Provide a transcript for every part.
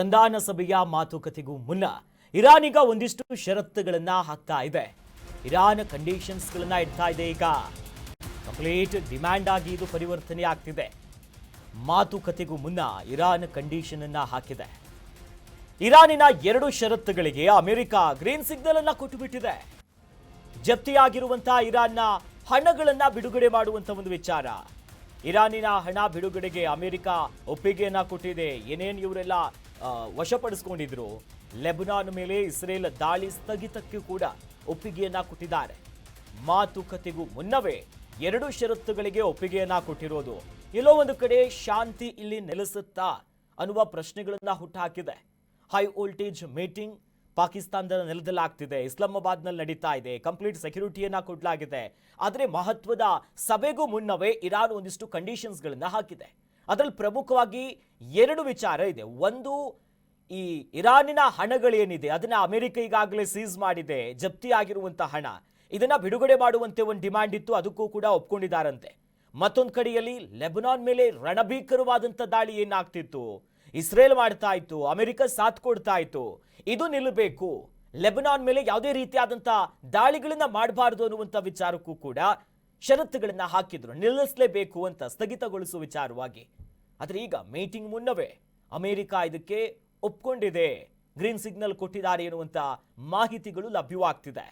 ಸಂಧಾನ ಸಭೆಯ ಮಾತುಕತೆಗೂ ಮುನ್ನ ಇರಾನ್ ಈಗ ಒಂದಿಷ್ಟು ಷರತ್ತುಗಳನ್ನ ಹಾಕ್ತಾ ಇದೆ. ಇರಾನ್ ಕಂಡೀಷನ್ಸ್ಗಳನ್ನ ಇಡ್ತಾ ಇದೆ. ಈಗ ಕಂಪ್ಲೀಟ್ ಡಿಮ್ಯಾಂಡ್ ಆಗಿ ಇದು ಪರಿವರ್ತನೆ ಆಗ್ತಿದೆ. ಮಾತುಕತೆಗೂ ಮುನ್ನ ಇರಾನ್ ಕಂಡೀಷನ್ ಅನ್ನ ಹಾಕಿದೆ. ಇರಾನಿನ 2 ಷರತ್ತುಗಳಿಗೆ ಅಮೆರಿಕ ಗ್ರೀನ್ ಸಿಗ್ನಲ್ ಅನ್ನ ಕೊಟ್ಟುಬಿಟ್ಟಿದೆ. ಜಪ್ತಿಯಾಗಿರುವಂತಹ ಇರಾನ್ನ ಹಣಗಳನ್ನ ಬಿಡುಗಡೆ ಮಾಡುವಂತ ಒಂದು ವಿಚಾರ. ಇರಾನಿನ ಹಣ ಬಿಡುಗಡೆಗೆ ಅಮೆರಿಕ ಒಪ್ಪಿಗೆಯನ್ನ ಕೊಟ್ಟಿದೆ. ಏನೇನು ಇವರೆಲ್ಲ ವಶಪಡಿಸಿಕೊಂಡಿದ್ರು, ಲೆಬನಾನ್ ಮೇಲೆ ಇಸ್ರೇಲ್ ದಾಳಿ ಸ್ಥಗಿತಕ್ಕೂ ಕೂಡ ಒಪ್ಪಿಗೆಯನ್ನ ಕೊಟ್ಟಿದ್ದಾರೆ. ಮಾತುಕತೆಗೂ ಮುನ್ನವೇ 2 ಷರತ್ತುಗಳಿಗೆ ಒಪ್ಪಿಗೆಯನ್ನ ಕೊಟ್ಟಿರೋದು ಎಲ್ಲೋ ಒಂದು ಕಡೆ ಶಾಂತಿ ಇಲ್ಲಿ ನೆಲೆಸುತ್ತಾ ಅನ್ನುವ ಪ್ರಶ್ನೆಗಳನ್ನ ಹುಟ್ಟುಹಾಕಿದೆ. ಹೈ ವೋಲ್ಟೇಜ್ ಮೀಟಿಂಗ್ ಪಾಕಿಸ್ತಾನದ ನೆಲದಲ್ಲಿ ಆಗ್ತಿದೆ, ಇಸ್ಲಾಮಾಬಾದ್ನಲ್ಲಿ ನಡೀತಾ ಇದೆ, ಕಂಪ್ಲೀಟ್ ಸೆಕ್ಯೂರಿಟಿಯನ್ನ ಕೊಡಲಾಗಿದೆ. ಆದರೆ ಮಹತ್ವದ ಸಭೆಗೂ ಮುನ್ನವೇ ಇರಾನ್ ಒಂದಿಷ್ಟು ಕಂಡೀಷನ್ಸ್ಗಳನ್ನ ಹಾಕಿದೆ. ಅದರಲ್ಲಿ ಪ್ರಮುಖವಾಗಿ 2 ವಿಚಾರ ಇದೆ. ಒಂದು, ಈ ಇರಾನಿನ ಹಣಗಳೇನಿದೆ ಅದನ್ನ ಅಮೆರಿಕ ಈಗಾಗಲೇ ಸೀಸ್ ಮಾಡಿದೆ. ಜಪ್ತಿ ಆಗಿರುವಂತಹ ಹಣ ಇದನ್ನ ಬಿಡುಗಡೆ ಮಾಡುವಂತೆ ಒಂದು ಡಿಮ್ಯಾಂಡ್ ಇತ್ತು, ಅದಕ್ಕೂ ಕೂಡ ಒಪ್ಕೊಂಡಿದ್ದಾರಂತೆ. ಮತ್ತೊಂದು ಕಡೆಯಲ್ಲಿ ಲೆಬನಾನ್ ಮೇಲೆ ರಣಭೀಕರವಾದಂಥ ದಾಳಿ ಏನಾಗ್ತಿತ್ತು, ಇಸ್ರೇಲ್ ಮಾಡ್ತಾ ಇತ್ತು, ಅಮೆರಿಕ ಸಾಥ್ ಕೊಡ್ತಾ ಇತ್ತು, ಇದು ನಿಲ್ಲಬೇಕು. ಲೆಬನಾನ್ ಮೇಲೆ ಯಾವುದೇ ರೀತಿಯಾದಂಥ ದಾಳಿಗಳನ್ನ ಮಾಡಬಾರದು ಅನ್ನುವಂಥ ವಿಚಾರಕ್ಕೂ ಕೂಡ ಷರತ್ತುಗಳನ್ನ ಹಾಕಿದ್ರು, ನಿಲ್ಲಿಸಲೇಬೇಕು ಅಂತ ಸ್ಥಗಿತಗೊಳಿಸುವ ವಿಚಾರವಾಗಿ. ಆದರೆ ಈಗ ಮೀಟಿಂಗ್ ಮುನ್ನವೇ ಅಮೆರಿಕ ಇದಕ್ಕೆ ಒಪ್ಕೊಂಡಿದೆ, ಗ್ರೀನ್ ಸಿಗ್ನಲ್ ಕೊಟ್ಟಿದ್ದಾರೆ ಎನ್ನುವಂಥ ಮಾಹಿತಿಗಳು ಲಭ್ಯವಾಗ್ತಿದೆ.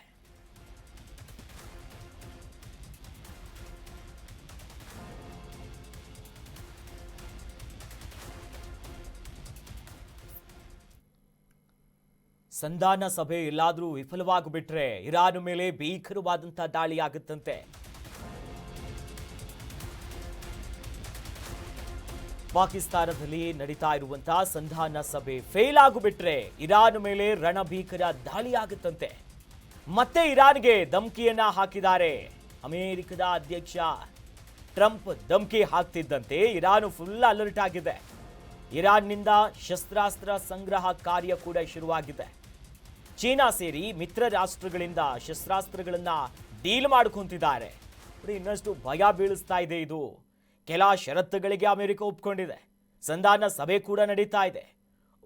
ಸಂಧಾನ ಸಭೆ ಎಲ್ಲಾದರೂ ವಿಫಲವಾಗಿಬಿಟ್ರೆ ಇರಾನ್ ಮೇಲೆ ಭೀಕರವಾದಂತಹ ದಾಳಿ ಆಗುತ್ತಂತೆ. ಪಾಕಿಸ್ತಾನದಲ್ಲಿ ನಡೀತಾ ಇರುವಂತಹ ಸಂಧಾನ ಸಭೆ ಫೇಲ್ ಆಗಿಬಿಟ್ರೆ ಇರಾನ್ ಮೇಲೆ ರಣಭೀಕರ ದಾಳಿ ಆಗುತ್ತಂತೆ. ಮತ್ತೆ ಇರಾನ್ಗೆ ಧಮಕಿಯನ್ನ ಹಾಕಿದ್ದಾರೆ ಅಮೆರಿಕದ ಅಧ್ಯಕ್ಷ ಟ್ರಂಪ್. ಧಮಕಿ ಹಾಕ್ತಿದ್ದಂತೆ ಇರಾನ್ ಫುಲ್ ಅಲರ್ಟ್ ಆಗಿದೆ. ಇರಾನ್ನಿಂದ ಶಸ್ತ್ರಾಸ್ತ್ರ ಸಂಗ್ರಹ ಕಾರ್ಯ ಕೂಡ ಶುರುವಾಗಿದೆ. ಚೀನಾ ಸೇರಿ ಮಿತ್ರ ರಾಷ್ಟ್ರಗಳಿಂದ ಶಸ್ತ್ರಾಸ್ತ್ರಗಳನ್ನ ಡೀಲ್ ಮಾಡ್ಕೊಂತಿದ್ದಾರೆ. ಇನ್ನಷ್ಟು ಭಯ ಬೀಳಿಸ್ತಾ ಇದೆ ಇದು. ಕೆಲ ಷರತ್ತುಗಳಿಗೆ ಅಮೆರಿಕ ಒಪ್ಕೊಂಡಿದೆ. ಸಂಧಾನ ಸಭೆ ಕೂಡ ನಡೀತಾ ಇದೆ.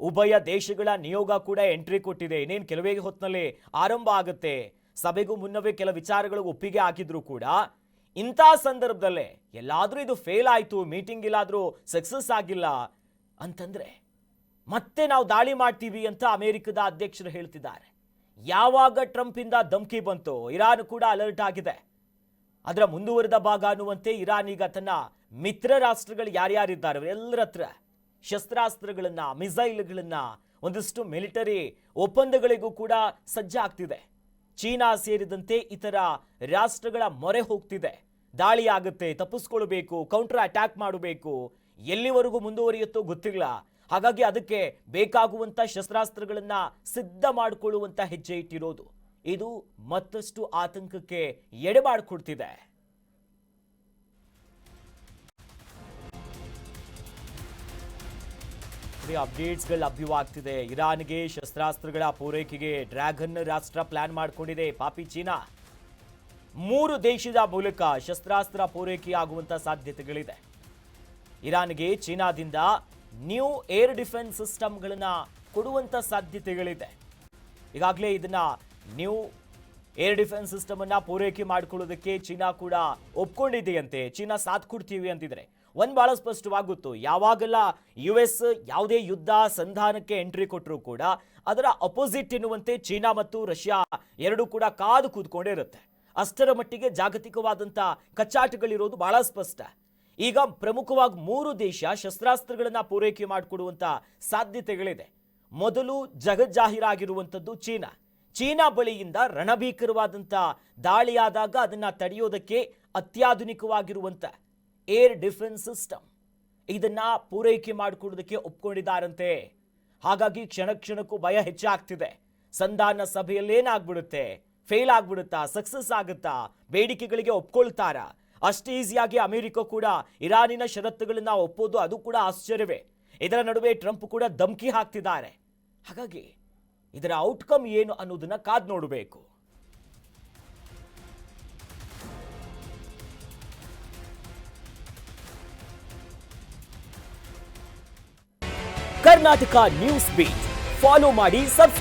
ಉಭಯ ದೇಶಗಳ ನಿಯೋಗ ಕೂಡ ಎಂಟ್ರಿ ಕೊಟ್ಟಿದೆ. ಇನ್ನೇನು ಕೆಲವೇ ಹೊತ್ತಿನಲ್ಲಿ ಆರಂಭ ಆಗುತ್ತೆ. ಸಭೆಗೂ ಮುನ್ನವೇ ಕೆಲ ವಿಚಾರಗಳು ಒಪ್ಪಿಗೆ ಹಾಕಿದ್ರು ಕೂಡ ಇಂಥ ಸಂದರ್ಭದಲ್ಲೇ ಎಲ್ಲಾದ್ರೂ ಇದು ಫೇಲ್ ಆಯ್ತು, ಮೀಟಿಂಗ್ ಇಲ್ಲಾದ್ರೂ ಸಕ್ಸಸ್ ಆಗಿಲ್ಲ ಅಂತಂದ್ರೆ ಮತ್ತೆ ನಾವು ದಾಳಿ ಮಾಡ್ತೀವಿ ಅಂತ ಅಮೆರಿಕದ ಅಧ್ಯಕ್ಷರು ಹೇಳ್ತಿದ್ದಾರೆ. ಯಾವಾಗ ಟ್ರಂಪ್ ಇಂದ ಧಮಕಿ ಬಂತು ಇರಾನ್ ಕೂಡ ಅಲರ್ಟ್ ಆಗಿದೆ. ಅದರ ಮುಂದುವರೆದ ಭಾಗ ಅನ್ನುವಂತೆ ಇರಾನ್ ಈಗ ತನ್ನ ಮಿತ್ರ ರಾಷ್ಟ್ರಗಳು ಯಾರ್ಯಾರಿದ್ದಾರೆ ಅವರೆಲ್ಲರ ಹತ್ರ ಶಸ್ತ್ರಾಸ್ತ್ರಗಳನ್ನ, ಮಿಸೈಲ್ಗಳನ್ನ, ಒಂದಿಷ್ಟು ಮಿಲಿಟರಿ ಒಪ್ಪಂದಗಳಿಗೂ ಕೂಡ ಸಜ್ಜಾಗ್ತಿದೆ. ಚೀನಾ ಸೇರಿದಂತೆ ಇತರ ರಾಷ್ಟ್ರಗಳ ಮೊರೆ ಹೋಗ್ತಿದೆ. ದಾಳಿ ಆಗುತ್ತೆ, ತಪ್ಪಿಸ್ಕೊಳ್ಬೇಕು, ಕೌಂಟರ್ ಅಟ್ಯಾಕ್ ಮಾಡಬೇಕು, ಎಲ್ಲಿವರೆಗೂ ಮುಂದುವರಿಯುತ್ತೋ ಗೊತ್ತಿಲ್ಲ. ಹಾಗಾಗಿ ಅದಕ್ಕೆ ಬೇಕಾಗುವಂತ ಶಸ್ತ್ರಾಸ್ತ್ರಗಳನ್ನ ಸಿದ್ಧ ಮಾಡಿಕೊಳ್ಳುವಂತ ಹೆಜ್ಜೆ ಇಟ್ಟಿರೋದು ಇದು ಮತ್ತಷ್ಟು ಆತಂಕಕ್ಕೆ ಎಡೆ ಮಾಡಿಕೊಡ್ತಿದೆ. ಅಪ್ಡೇಟ್ಸ್ಗಳು ಲಭ್ಯವಾಗ್ತಿದೆ. ಇರಾನ್ಗೆ ಶಸ್ತ್ರಾಸ್ತ್ರಗಳ ಪೂರೈಕೆಗೆ ಡ್ರ್ಯಾಗನ್ ರಾಷ್ಟ್ರ ಪ್ಲಾನ್ ಮಾಡಿಕೊಂಡಿದೆ. ಪಾಪಿ ಚೀನಾ 3 ದೇಶದ ಮೂಲಕ ಶಸ್ತ್ರಾಸ್ತ್ರ ಪೂರೈಕೆಯಾಗುವಂತ ಸಾಧ್ಯತೆಗಳಿದೆ. ಇರಾನ್ಗೆ ಚೀನಾದಿಂದ ನ್ಯೂ ಏರ್ ಡಿಫೆನ್ಸ್ ಸಿಸ್ಟಮ್ಗಳನ್ನ ಕೊಡುವಂತ ಸಾಧ್ಯತೆಗಳಿದೆ. ಈಗಾಗಲೇ ಇದನ್ನ ನ್ಯೂ ಏರ್ ಡಿಫೆನ್ಸ್ ಸಿಸ್ಟಮ್ ಅನ್ನ ಪೂರೈಕೆ ಮಾಡಿಕೊಳ್ಳೋದಕ್ಕೆ ಚೀನಾ ಕೂಡ ಒಪ್ಕೊಂಡಿದೆಯಂತೆ. ಚೀನಾ ಸಾಥ್ ಕೊಡ್ತೀವಿ ಅಂತಿದ್ರೆ ಒಂದು ಬಹಳ ಸ್ಪಷ್ಟವಾಗುತ್ತು. ಯಾವಾಗೆಲ್ಲ US ಯಾವುದೇ ಯುದ್ಧ ಸಂಧಾನಕ್ಕೆ ಎಂಟ್ರಿ ಕೊಟ್ಟರು ಕೂಡ ಅದರ ಅಪೋಸಿಟ್ ಎನ್ನುವಂತೆ ಚೀನಾ ಮತ್ತು ರಷ್ಯಾ ಎರಡೂ ಕೂಡ ಕಾದು ಕೂತ್ಕೊಂಡೇ ಇರುತ್ತೆ. ಅಷ್ಟರ ಮಟ್ಟಿಗೆ ಜಾಗತಿಕವಾದಂಥ ಕಚ್ಚಾಟಗಳಿರೋದು ಬಹಳ ಸ್ಪಷ್ಟ. ಈಗ ಪ್ರಮುಖವಾಗಿ 3 ದೇಶ ಶಸ್ತ್ರಾಸ್ತ್ರಗಳನ್ನ ಪೂರೈಕೆ ಮಾಡಿಕೊಡುವಂತ ಸಾಧ್ಯತೆಗಳಿದೆ. ಮೊದಲು ಜಗಜ್ಜಾಹೀರಾಗಿರುವಂಥದ್ದು ಚೀನಾ. ಚೀನಾ ಬಳಿಯಿಂದ ರಣಭೀಕರವಾದಂಥ ದಾಳಿಯಾದಾಗ ಅದನ್ನ ತಡೆಯೋದಕ್ಕೆ ಅತ್ಯಾಧುನಿಕವಾಗಿರುವಂಥ ಏರ್ ಡಿಫೆನ್ಸ್ ಸಿಸ್ಟಮ್ ಇದನ್ನ ಪೂರೈಕೆ ಮಾಡಿಕೊಡೋದಕ್ಕೆ ಒಪ್ಕೊಂಡಿದ್ದಾರಂತೆ. ಹಾಗಾಗಿ ಕ್ಷಣಕ್ಕೂ ಭಯ ಹೆಚ್ಚಾಗ್ತಿದೆ. ಸಂಧಾನ ಸಭೆಯಲ್ಲಿ ಏನಾಗ್ಬಿಡುತ್ತೆ, ಫೇಲ್ ಆಗ್ಬಿಡುತ್ತಾ, ಸಕ್ಸಸ್ ಆಗುತ್ತಾ, ಬೇಡಿಕೆಗಳಿಗೆ ಒಪ್ಕೊಳ್ತಾರಾ? ಅಷ್ಟು ಈಸಿಯಾಗಿ ಅಮೆರಿಕ ಕೂಡ ಇರಾನಿನ ಷರತ್ತುಗಳನ್ನ ಒಪ್ಪೋದು ಅದು ಕೂಡ ಆಶ್ಚರ್ಯವೇ. ಇದರ ನಡುವೆ ಟ್ರಂಪ್ ಕೂಡ ಧಮಕಿ ಹಾಕ್ತಿದ್ದಾರೆ. ಹಾಗಾಗಿ ಇದರ ಔಟ್ಕಮ್ ಏನು ಅನ್ನೋದನ್ನ ಕಾದ್ ನೋಡಬೇಕು. ಕರ್ನಾಟಕ ನ್ಯೂಸ್ ಬೀಟ್ ಫಾಲೋ ಮಾಡಿ, ಸಬ್ಸ್ಕ್ರೈಬ್